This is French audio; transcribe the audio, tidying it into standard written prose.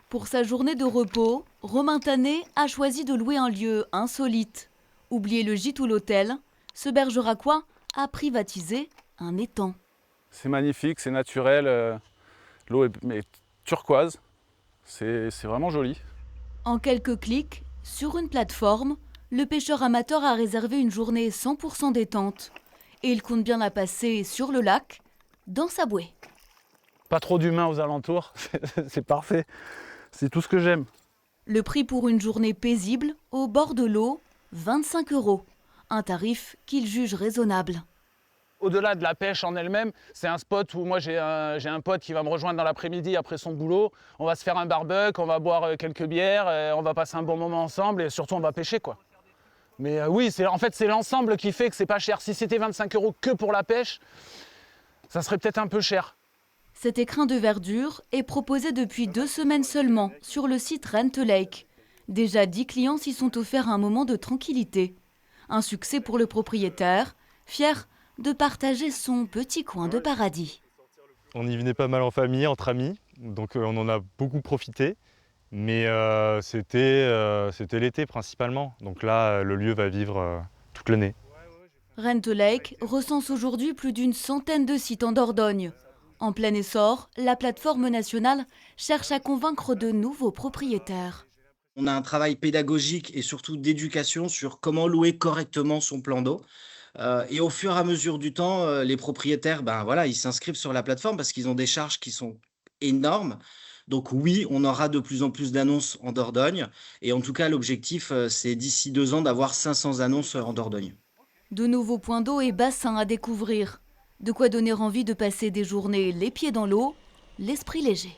Pour sa journée de repos, Romain Tanet a choisi de louer un lieu insolite. Oubliez le gîte ou l'hôtel, ce Bergeracois a privatisé un étang. C'est magnifique, c'est naturel, l'eau est turquoise, c'est vraiment joli. En quelques clics, sur une plateforme, le pêcheur amateur a réservé une journée 100% détente. Et il compte bien la passer sur le lac, dans sa bouée. Pas trop d'humains aux alentours, c'est parfait, c'est tout ce que j'aime. Le prix pour une journée paisible, au bord de l'eau, 25 €. Un tarif qu'il juge raisonnable. Au-delà de la pêche en elle-même, c'est un spot où moi j'ai un pote qui va me rejoindre dans l'après-midi après son boulot. On va se faire un barbecue, on va boire quelques bières, on va passer un bon moment ensemble et surtout on va pêcher quoi. Mais oui, en fait c'est l'ensemble qui fait que c'est pas cher. Si c'était 25 € que pour la pêche, ça serait peut-être un peu cher. Cet écrin de verdure est proposé depuis 2 semaines seulement sur le site Rent Lake. Déjà 10 clients s'y sont offerts un moment de tranquillité. Un succès pour le propriétaire, fier de partager son petit coin de paradis. On y venait pas mal en famille, entre amis, donc on en a beaucoup profité. Mais c'était l'été principalement. Donc là, le lieu va vivre toute l'année. Rent Lake recense aujourd'hui plus d'une centaine de sites en Dordogne. En plein essor, la plateforme nationale cherche à convaincre de nouveaux propriétaires. On a un travail pédagogique et surtout d'éducation sur comment louer correctement son plan d'eau. Et au fur et à mesure du temps, les propriétaires, ben, voilà, ils s'inscrivent sur la plateforme parce qu'ils ont des charges qui sont énormes. Donc oui, on aura de plus en plus d'annonces en Dordogne et en tout cas l'objectif, c'est d'ici 2 ans d'avoir 500 annonces, en Dordogne. De nouveaux points d'eau et bassins à découvrir. De quoi donner envie de passer des journées les pieds dans l'eau, l'esprit léger.